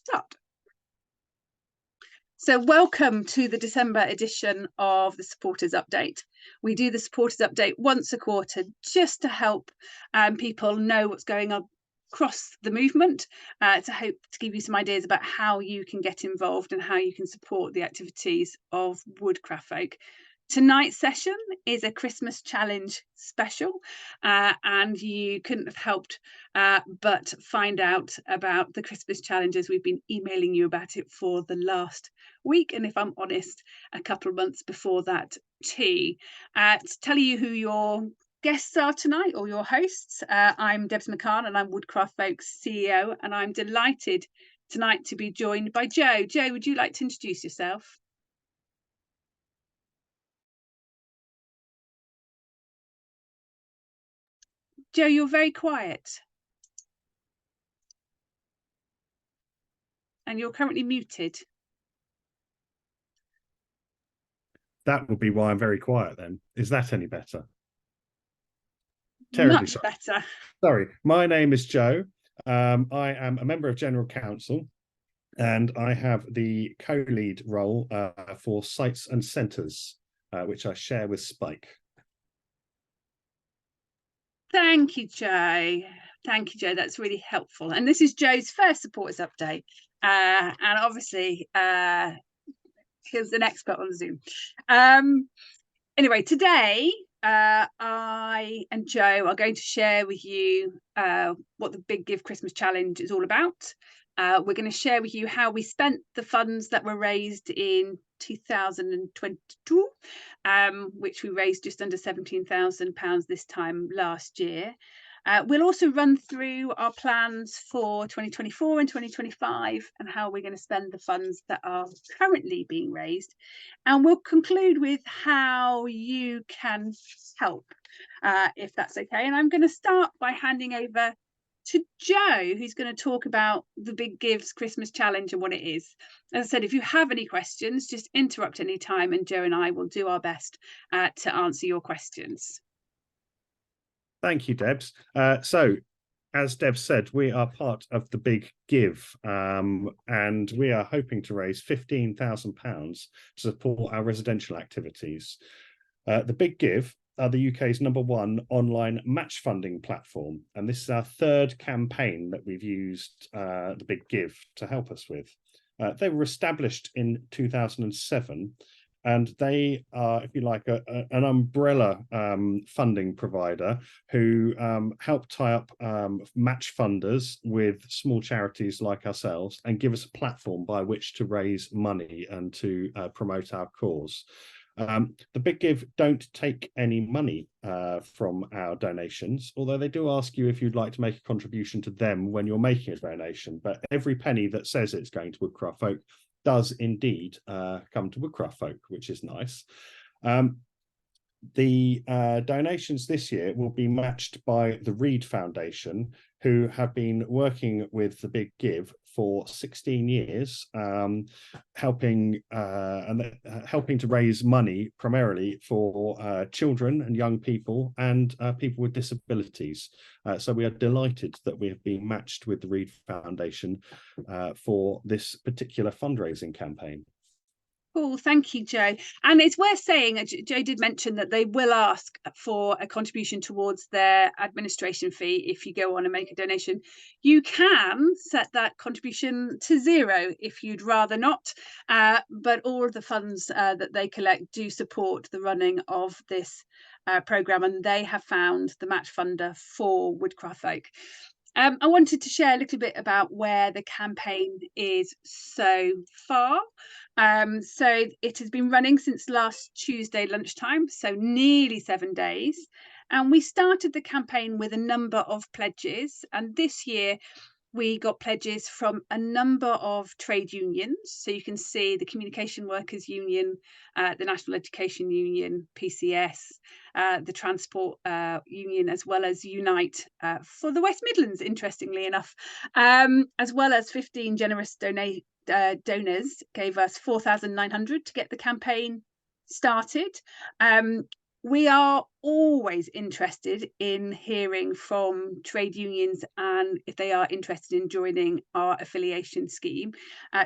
start. So welcome to the December edition of the Supporters Update. We do the Supporters Update once a quarter just to help people know what's going on across the movement, to hope to give you some ideas about how you can get involved and how you can support the activities of Woodcraft Folk. Tonight's session is a Christmas challenge special, and you couldn't have helped but find out about the Christmas challenges. We've been emailing you about it for the last week, and if I'm honest, a couple of months before that too. To tell you who your guests are tonight, or your hosts, I'm Debs McCann and I'm Woodcraft Folk's CEO, and I'm delighted tonight to be joined by Jo. Jo, would you like to introduce yourself? Jo, you're very quiet. And you're currently muted. That would be why I'm very quiet then. Is that any better? Terribly Much better. Sorry, my name is Jo. I am a member of General Council, and I have the co-lead role for Sites and Centres, which I share with Spike. Thank you, Jo. Thank you, Jo. That's really helpful. And this is Jo's first Supporters Update. And obviously, he's an expert on Zoom. Anyway, today, I and Jo are going to share with you what the Big Give Christmas Challenge is all about. We're going to share with you how we spent the funds that were raised in 2022, which we raised just under £17,000 this time last year. We'll also run through our plans for 2024 and 2025 and how we're going to spend the funds that are currently being raised. And we'll conclude with how you can help, if that's okay. And I'm going to start by handing over to Jo, who's going to talk about the Big Gives Christmas Challenge and what it is. As I said, if you have any questions, just interrupt any time and Jo and I will do our best to answer your questions. Thank you, Debs. So, as Debs said, we are part of the Big Give, and we are hoping to raise £15,000 to support our residential activities. The Big Give are the UK's #1 online match funding platform, and this is our third campaign that we've used the Big Give to help us with. They were established in 2007, and they are, if you like, an umbrella funding provider who help tie up match funders with small charities like ourselves and give us a platform by which to raise money and to promote our cause. The Big Give don't take any money from our donations, although they do ask you if you'd like to make a contribution to them when you're making a donation. But every penny that says it's going to Woodcraft Folk does indeed come to Woodcraft Folk, which is nice. The donations this year will be matched by the Reed Foundation, who have been working with the Big Give for 16 years, helping to raise money primarily for children and young people and people with disabilities. So we are delighted that we have been matched with the Reed Foundation for this particular fundraising campaign. Cool, thank you, Jo. And it's worth saying, Jo did mention that they will ask for a contribution towards their administration fee if you go on and make a donation. You can set that contribution to £0 if you'd rather not, but all of the funds that they collect do support the running of this programme, and they have found the match funder for Woodcraft Folk. I wanted to share a little bit about where the campaign is so far. So it has been running since last Tuesday lunchtime, so nearly 7 days. And we started the campaign with a number of pledges. And this year we got pledges from a number of trade unions. So you can see the Communication Workers Union, the National Education Union, PCS, the Transport Union, as well as Unite for the West Midlands, interestingly enough, as well as 15 generous donors gave us 4,900 to get the campaign started. We are always interested in hearing from trade unions and if they are interested in joining our affiliation scheme.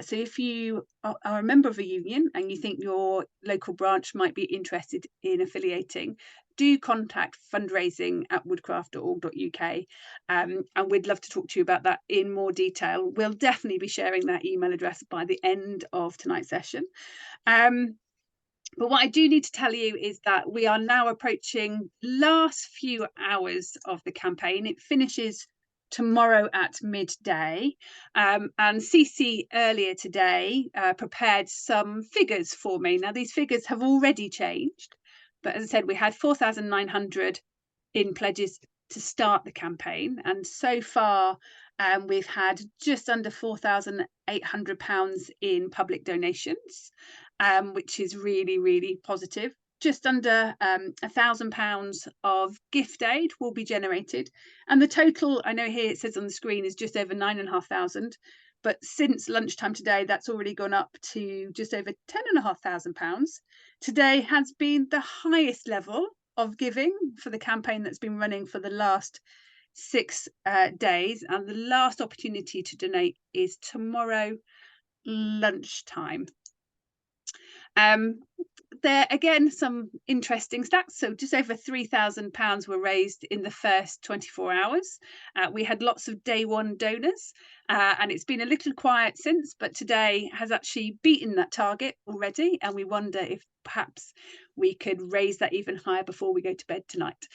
So if you are a member of a union and you think your local branch might be interested in affiliating, do contact fundraising@woodcraft.org.uk, and we'd love to talk to you about that in more detail. We'll definitely be sharing that email address by the end of tonight's session. But what I do need to tell you is that we are now approaching last few hours of the campaign. It finishes tomorrow at midday. And CC earlier today prepared some figures for me. Now, these figures have already changed. But as I said, we had 4,900 in pledges to start the campaign. And so far, we've had just under £4,800 in public donations, which is really, really positive. Just under £1,000 of gift aid will be generated. And the total, I know here it says on the screen, is just over £9,500. But since lunchtime today, that's already gone up to just over £10,500. Today has been the highest level of giving for the campaign that's been running for the last 6 days, and the last opportunity to donate is tomorrow lunchtime. There again, some interesting stats. So just over £3,000 were raised in the first 24 hours. We had lots of day one donors, and it's been a little quiet since, but today has actually beaten that target already. And we wonder if perhaps we could raise that even higher before we go to bed tonight.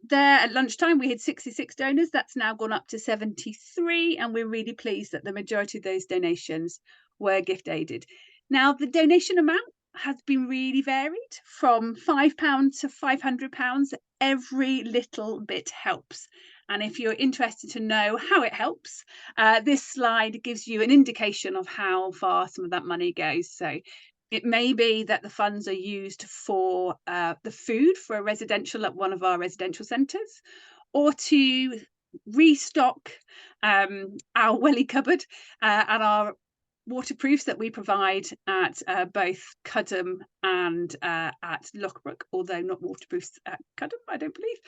There at lunchtime, we had 66 donors. That's now gone up to 73. And we're really pleased that the majority of those donations were gift aided. Now, the donation amount has been really varied, from £5 to £500. Every little bit helps. And if you're interested to know how it helps, this slide gives you an indication of how far some of that money goes. So it may be that the funds are used for the food for a residential at one of our residential centres, or to restock our welly cupboard and our waterproofs that we provide at both Cudham and at Loughborough, although not waterproofs at Cudham, I don't believe.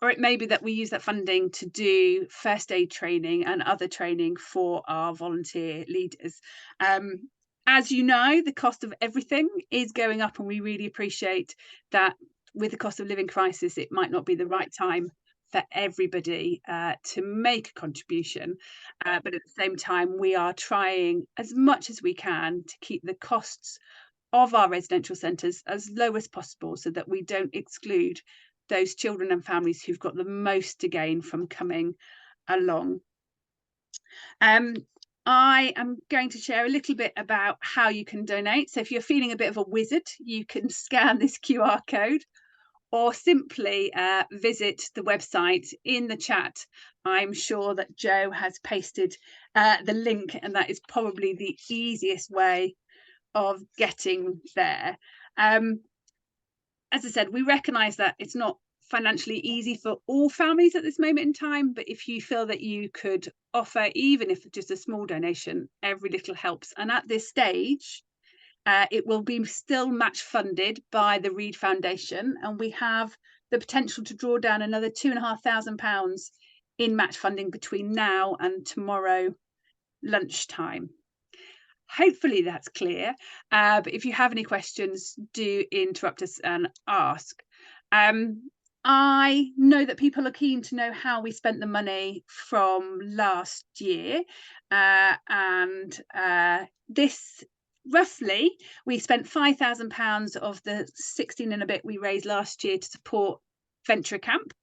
Or it may be that we use that funding to do first aid training and other training for our volunteer leaders. As you know, the cost of everything is going up, and we really appreciate that with the cost of living crisis, it might not be the right time for everybody to make a contribution, but at the same time we are trying as much as we can to keep the costs of our residential centres as low as possible, so that we don't exclude those children and families who've got the most to gain from coming along. I am going to share a little bit about how you can donate. So if you're feeling a bit of a wizard, you can scan this QR code, or simply visit the website. In the chat, I'm sure that Joe has pasted the link, and that is probably the easiest way of getting there. As I said, we recognise that it's not financially easy for all families at this moment in time, but if you feel that you could offer, even if just a small donation, every little helps. And at this stage, it will be still match funded by the Reed Foundation, and we have the potential to draw down another £2,500 in match funding between now and tomorrow lunchtime. Hopefully that's clear, but if you have any questions, do interrupt us and ask. I know that people are keen to know how we spent the money from last year, and this roughly, we spent £5,000 of the 16 and a bit we raised last year to support Venture Camp.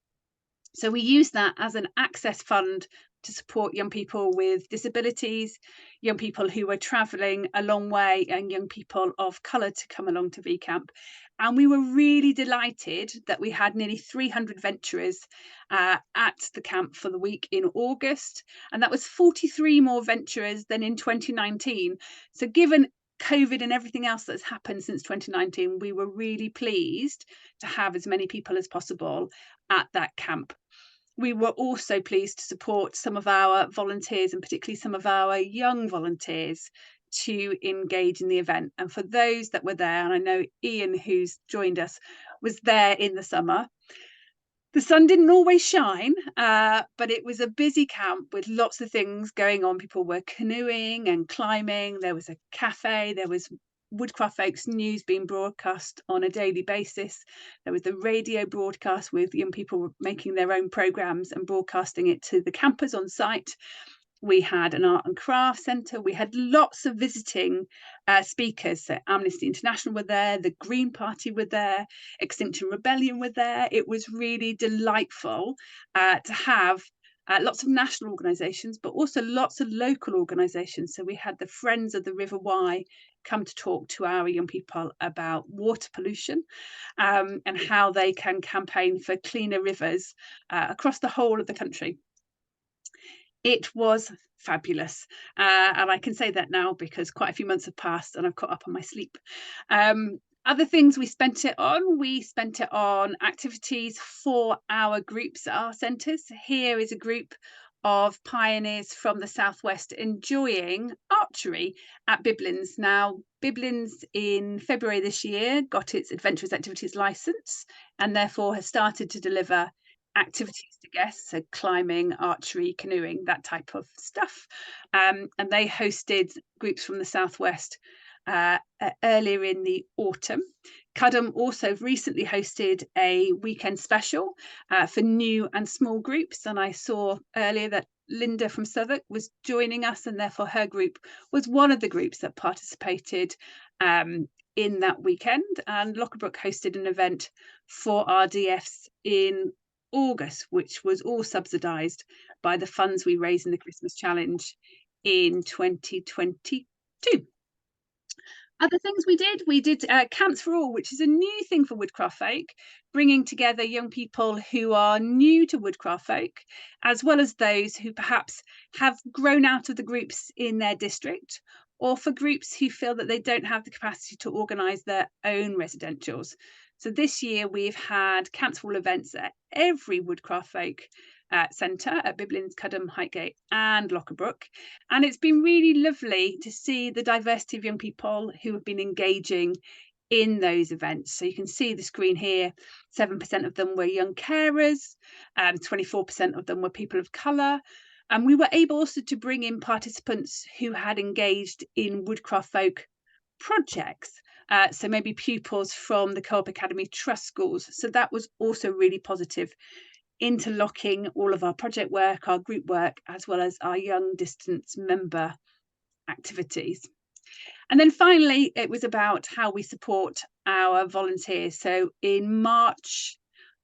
So we use that as an access fund to support young people with disabilities, young people who are travelling a long way, and young people of colour to come along to VCamp. And we were really delighted that we had nearly 300 venturers at the camp for the week in August. And that was 43 more venturers than in 2019. So given COVID and everything else that's happened since 2019, we were really pleased to have as many people as possible at that camp. We were also pleased to support some of our volunteers, and particularly some of our young volunteers, to engage in the event. And for those that were there, and I know Ian, who's joined us, was there in the summer, the sun didn't always shine, but it was a busy camp with lots of things going on. People were canoeing and climbing. There was a cafe. There was Woodcraft Folks news being broadcast on a daily basis. There was the radio broadcast with young people making their own programmes and broadcasting it to the campers on site. We had an art and craft centre. We had lots of visiting speakers. So Amnesty International were there, the Green Party were there, Extinction Rebellion were there. It was really delightful to have lots of national organisations, but also lots of local organisations. So we had the Friends of the River Wye come to talk to our young people about water pollution and how they can campaign for cleaner rivers across the whole of the country. It was fabulous. And I can say that now because quite a few months have passed and I've caught up on my sleep. Other things we spent it on activities for our groups, our centres. Here is a group of pioneers from the Southwest enjoying archery at Biblins. Now, Biblins in February this year got its Adventurous Activities licence and therefore has started to deliver activities to guests, so climbing, archery, canoeing, that type of stuff. And they hosted groups from the Southwest earlier in the autumn. Cudham also recently hosted a weekend special for new and small groups, and I saw earlier that Linda from Southwark was joining us, and therefore her group was one of the groups that participated in that weekend. And Lockabrook hosted an event for RDFs in August, which was all subsidised by the funds we raised in the Christmas Challenge in 2022. Other things we did Camps for All, which is a new thing for Woodcraft Folk, bringing together young people who are new to Woodcraft Folk, as well as those who perhaps have grown out of the groups in their district, or for groups who feel that they don't have the capacity to organise their own residentials. So this year we've had Camps for All events at every Woodcraft Folk centre at Biblins, Cudham, Highgate and Lockabrook. And it's been really lovely to see the diversity of young people who have been engaging in those events. So you can see the screen here, 7% of them were young carers, 24% of them were people of colour. And we were able also to bring in participants who had engaged in Woodcraft Folk projects. So maybe pupils from the Co-op Academy Trust schools. So that was also really positive, interlocking all of our project work, our group work, as well as our young distance member activities. And then finally, it was about how we support our volunteers. So in March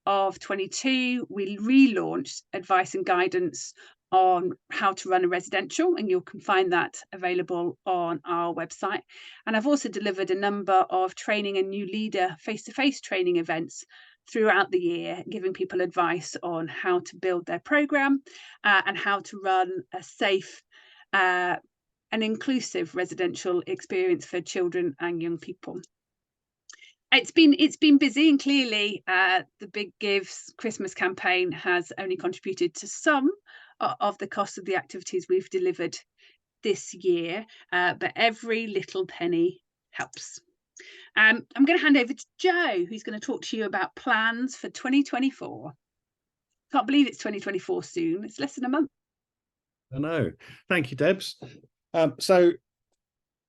of 22, we relaunched advice and guidance on how to run a residential, and you can find that available on our website. And I've also delivered a number of training and new leader face-to-face training events throughout the year, giving people advice on how to build their programme and how to run a safe and inclusive residential experience for children and young people. It's been busy, and clearly the Big Gives Christmas campaign has only contributed to some of the cost of the activities we've delivered this year, but every little penny helps. I'm going to hand over to Joe, who's going to talk to you about plans for 2024. Can't believe it's 2024 soon. It's less than a month. I know. Thank you, Debs. So,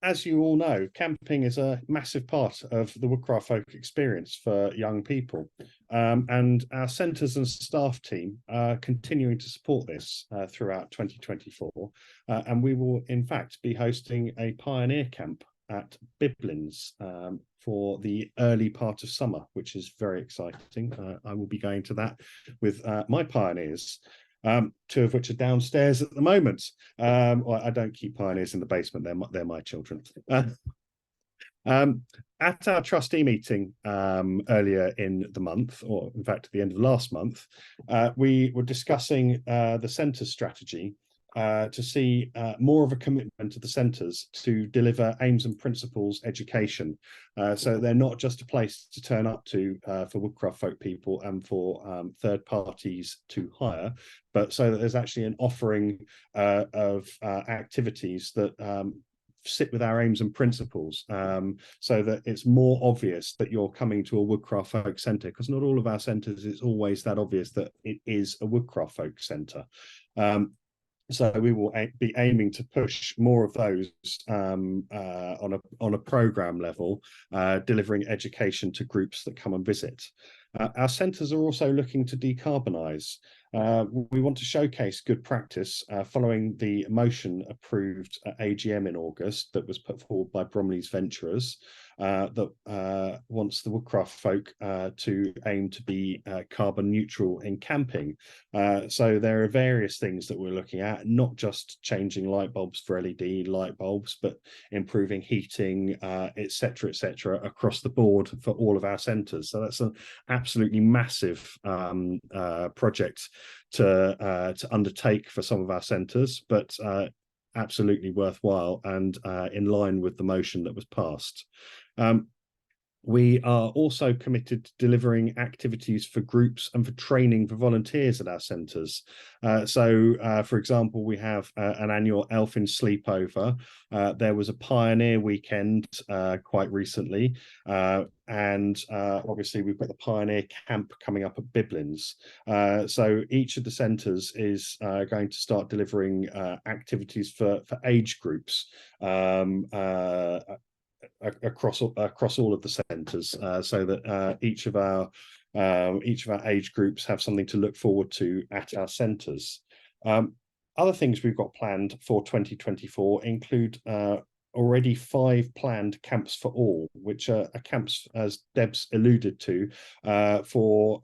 as you all know, camping is a massive part of the Woodcraft Folk experience for young people. And our centres and staff team are continuing to support this throughout 2024. And we will, in fact, be hosting a pioneer camp at Biblins for the early part of summer, which is very exciting. I will be going to that with my pioneers. Two of which are downstairs at the moment. Well, I don't keep pioneers in the basement, they're my children. At our trustee meeting earlier in the month, or in fact at the end of last month, we were discussing the centre strategy to see more of a commitment to the centres to deliver aims and principles education. So they're not just a place to turn up to for Woodcraft Folk people and for third parties to hire, but so that there's actually an offering of activities that sit with our aims and principles, so that it's more obvious that you're coming to a Woodcraft Folk Centre, because not all of our centres it's always that obvious that it is a Woodcraft Folk Centre. So we will be aiming to push more of those on a programme level, delivering education to groups that come and visit. Our centres are also looking to decarbonise. We want to showcase good practice following the motion approved at AGM in August that was put forward by Bromley's Venturers, that wants the Woodcraft folk to aim to be carbon neutral in camping. So there are various things that we're looking at, not just changing light bulbs for LED light bulbs, but improving heating, etc., across the board for all of our centres. So that's an absolutely massive project to undertake for some of our centres, but absolutely worthwhile and in line with the motion that was passed. We are also committed to delivering activities for groups and for training for volunteers at our centres. For example, we have an annual Elfin sleepover. There was a Pioneer weekend quite recently, and obviously we've got the Pioneer camp coming up at Biblins. So each of the centres is going to start delivering activities for age groups across all of the centres, so that each of our age groups have something to look forward to at our centres. Other things we've got planned for 2024 include already 5 planned camps for all, which are camps, as Deb's alluded to, for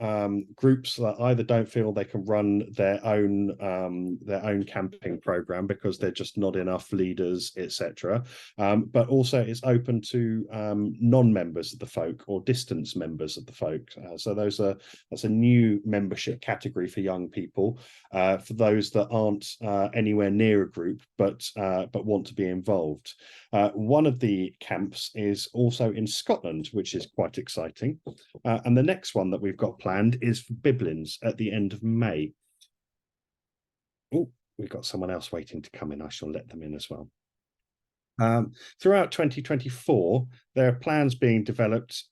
groups that either don't feel they can run their own camping program because they're just not enough leaders, etc. But also it's open to non-members of the folk or distance members of the folk. So that's a new membership category for young people, for those that aren't anywhere near a group but want to be involved. One of the camps is also in Scotland, which is quite exciting. And the next one that we've got planned is for Biblins at the end of May. Oh, we've got someone else waiting to come in. I shall let them in as well. Throughout 2024, there are plans being developed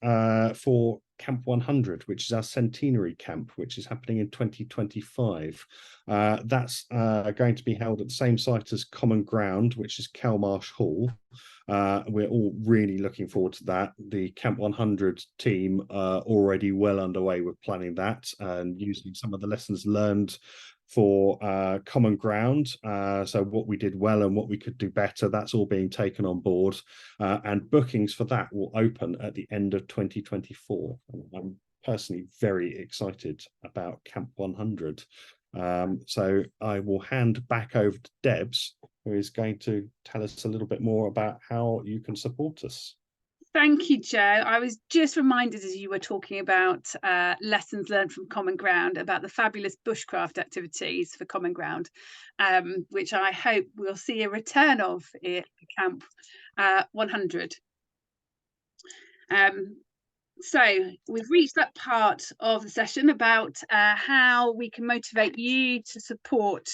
for Camp 100, which is our centenary camp, which is happening in 2025. That's going to be held at the same site as Common Ground, which is Kelmarsh Hall. We're all really looking forward to that. The Camp 100 team are already well underway with planning that and using some of the lessons learned for Common Ground. So what we did well and what we could do better, that's all being taken on board, and bookings for that will open at the end of 2024. I'm personally very excited about Camp 100. So I will hand back over to Debs, who is going to tell us a little bit more about how you can support us. Thank you, Joe. I was just reminded as you were talking about lessons learned from Common Ground about the fabulous bushcraft activities for Common Ground, which I hope we'll see a return of at Camp 100. So we've reached that part of the session about how we can motivate you to support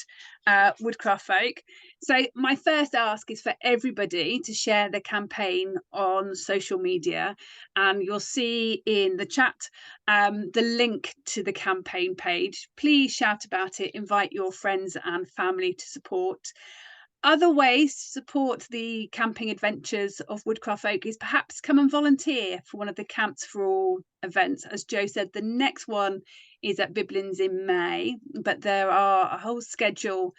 Woodcraft Folk. So my first ask is for everybody to share the campaign on social media, and you'll see in the chat the link to the campaign page. Please shout about it, invite your friends and family to support. Other ways to support the camping adventures of Woodcraft Folk is perhaps come and volunteer for one of the Camps for All events. As Joe said, the next one is at Biblins in May, but there are a whole schedule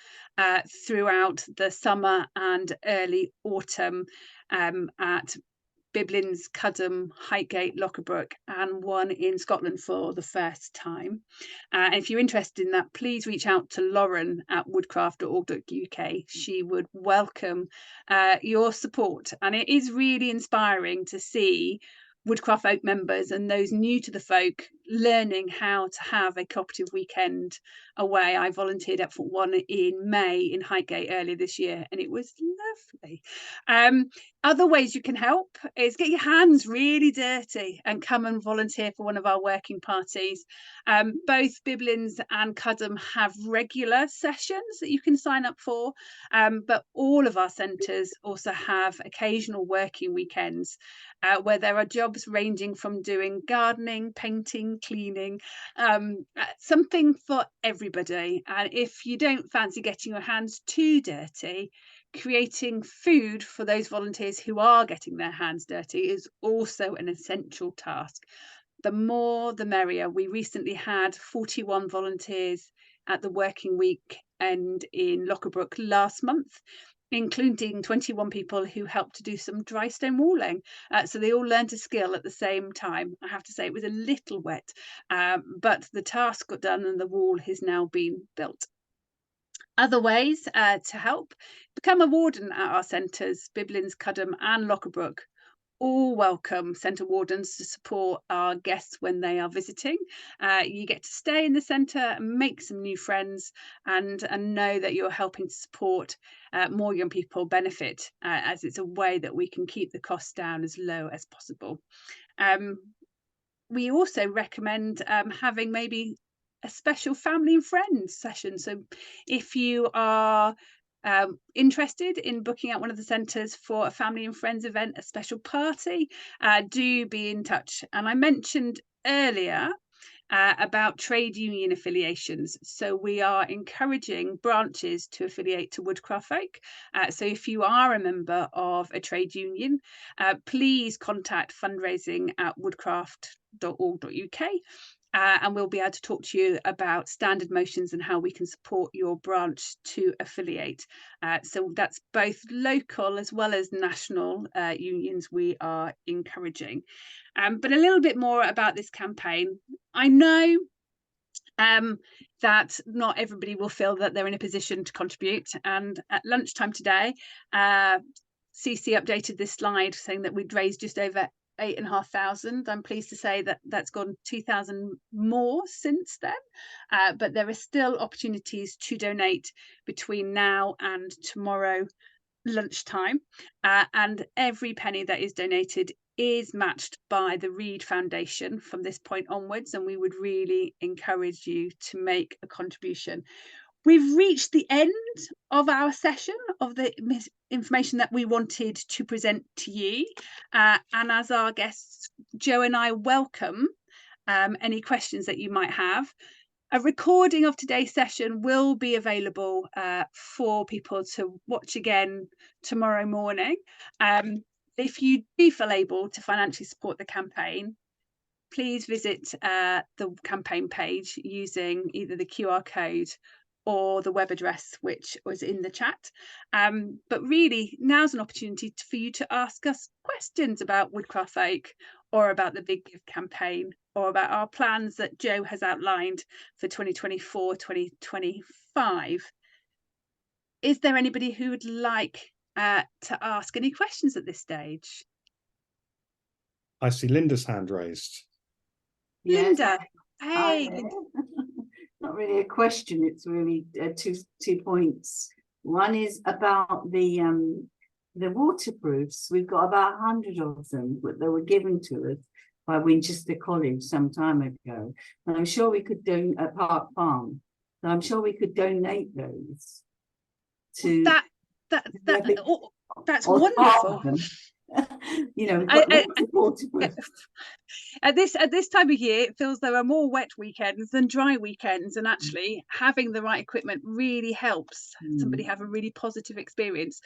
throughout the summer and early autumn at Biblins, Cudham, Highgate, Lockabrook, and one in Scotland for the first time. And if you're interested in that, please reach out to Lauren at woodcraft.org.uk. She would welcome your support. And it is really inspiring to see Woodcraft Folk members and those new to the folk learning how to have a cooperative weekend away. I volunteered at one in May in Highgate earlier this year, and it was lovely. Other ways you can help is get your hands really dirty and come and volunteer for one of our working parties. Both Biblins and Cudham have regular sessions that you can sign up for, but all of our centres also have occasional working weekends where there are jobs ranging from doing gardening, painting, cleaning, something for everybody. And if you don't fancy getting your hands too dirty, creating food for those volunteers who are getting their hands dirty is also an essential task. The more the merrier. We recently had 41 volunteers at the working week end in Lockabrook last month, including 21 people who helped to do some dry stone walling. So they all learned a skill at the same time. I have to say it was a little wet, but the task got done and the wall has now been built. Other ways to help: become a warden at our centres, Biblins, Cudham and Lockabrook. All welcome centre wardens to support our guests when they are visiting. You get to stay in the centre, make some new friends, and know that you're helping to support more young people benefit, as it's a way that we can keep the costs down as low as possible. We also recommend having maybe a special family and friends session. So if you are interested in booking out one of the centres for a family and friends event, a special party, do be in touch. And I mentioned earlier about trade union affiliations. So we are encouraging branches to affiliate to Woodcraft Folk. So if you are a member of a trade union, please contact fundraising@woodcraft.org.uk. And we'll be able to talk to you about standard motions and how we can support your branch to affiliate. So that's both local as well as national unions we are encouraging. But a little bit more about this campaign. I know that not everybody will feel that they're in a position to contribute. And at lunchtime today, CC updated this slide saying that we'd raised just over 8,500. I'm pleased to say that that's gone 2,000 more since then, but there are still opportunities to donate between now and tomorrow lunchtime, and every penny that is donated is matched by the Reed Foundation from this point onwards, and we would really encourage you to make a contribution. We've reached the end of our session of the information that we wanted to present to you, and as our guests, Jo and I welcome any questions that you might have. A recording of today's session will be available for people to watch again tomorrow morning. If you do feel able to financially support the campaign, please visit the campaign page using either the QR code or the web address which was in the chat. But really, now's an opportunity for you to ask us questions about Woodcraft Folk, or about the Big Give campaign, or about our plans that Jo has outlined for 2024-2025. Is there anybody who would like to ask any questions at this stage? I see Linda's hand raised. Yes. Linda, hey. Not really a question, it's really two points. One is about the waterproofs. We've got about 100 of them, but they were given to us by Winchester College some time ago, and I'm sure we could do at Park Farm. So I'm sure we could donate those to that's wonderful. You know, at this time of year, it feels there are more wet weekends than dry weekends, and actually having the right equipment really helps somebody have a really positive experience.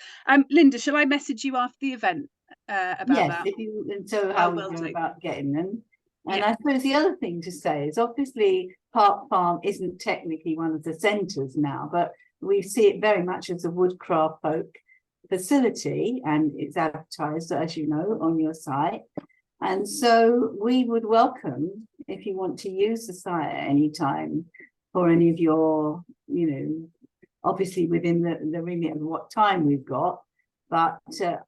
Linda, shall I message you after the event about that? And so how we go about getting them. And I suppose the other thing to say is, obviously Park Farm isn't technically one of the centres now, but we see it very much as a Woodcraft Folk facility, and it's advertised, as you know, on your site. And so we would welcome, if you want to use the site at any time for any of your, you know, obviously within the remit of what time we've got, but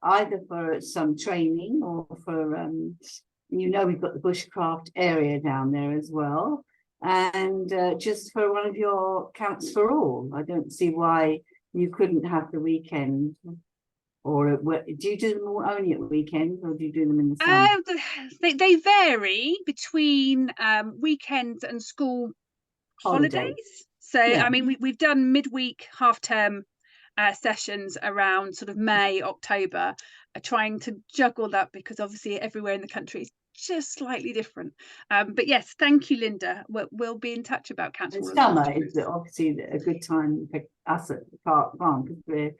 either for some training or for, you know, we've got the bushcraft area down there as well. And just for one of your Counts for All. I don't see why you couldn't have the weekend Or do you do them all only at weekends, or do you do them in the summer? They vary between weekends and school holidays. So Yeah. I mean, we've done midweek, half-term sessions around sort of May, October, trying to juggle that, because obviously everywhere in the country is just slightly different. But yes, thank you, Linda. We'll be in touch about The Council summer is obviously a good time for us at Park Farm, because we're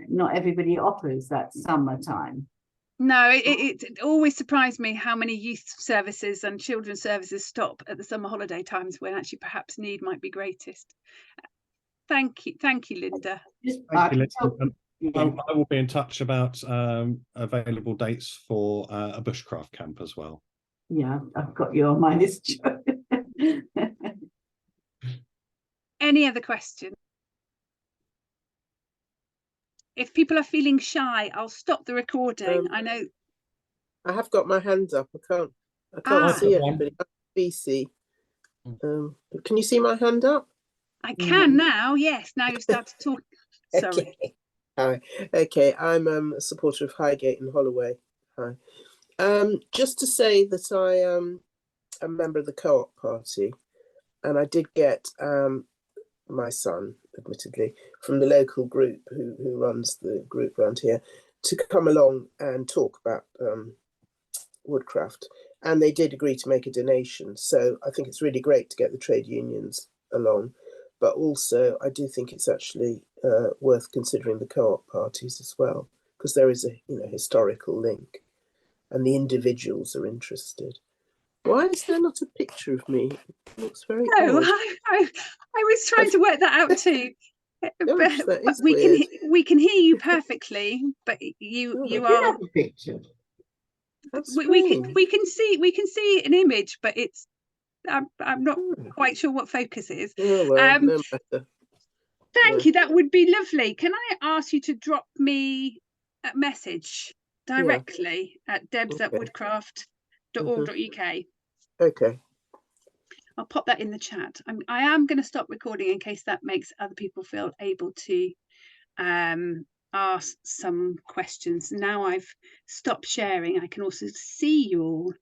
not everybody offers that summertime. No, it always surprised me how many youth services and children's services stop at the summer holiday times, when actually perhaps need might be greatest. Thank you, Linda. Thank you, Linda. Yeah. I will be in touch about available dates for a bushcraft camp as well. Yeah, I've got you on my list. Any other questions? If people are feeling shy, I'll stop the recording. I know I have got my hand up. I can't see everybody. BC. Can you see my hand up? I can now. Yes, now you've started talking. Sorry. Okay. Hi. Okay, I'm a supporter of Highgate and Holloway. Hi. Just to say that I am a member of the Co-op Party, and I did get my son, admittedly, from the local group who runs the group around here, to come along and talk about woodcraft, and they did agree to make a donation. So I think it's really great to get the trade unions along, but also I do think it's actually worth considering the co-op parties as well, because there is a historical link, and the individuals are interested. Why is there not a picture of me? It looks very odd. I was trying to work that out too. Gosh, that is we can hear you perfectly, but you are. A picture. We can see an image, but it's I'm not quite sure what focus is. Oh, well, no matter. Thank you. That would be lovely. Can I ask you to drop me a message directly at debs@woodcraft.org.uk? Okay. I'll pop that in the chat. I am going to stop recording in case that makes other people feel able to ask some questions. Now I've stopped sharing, I can also see your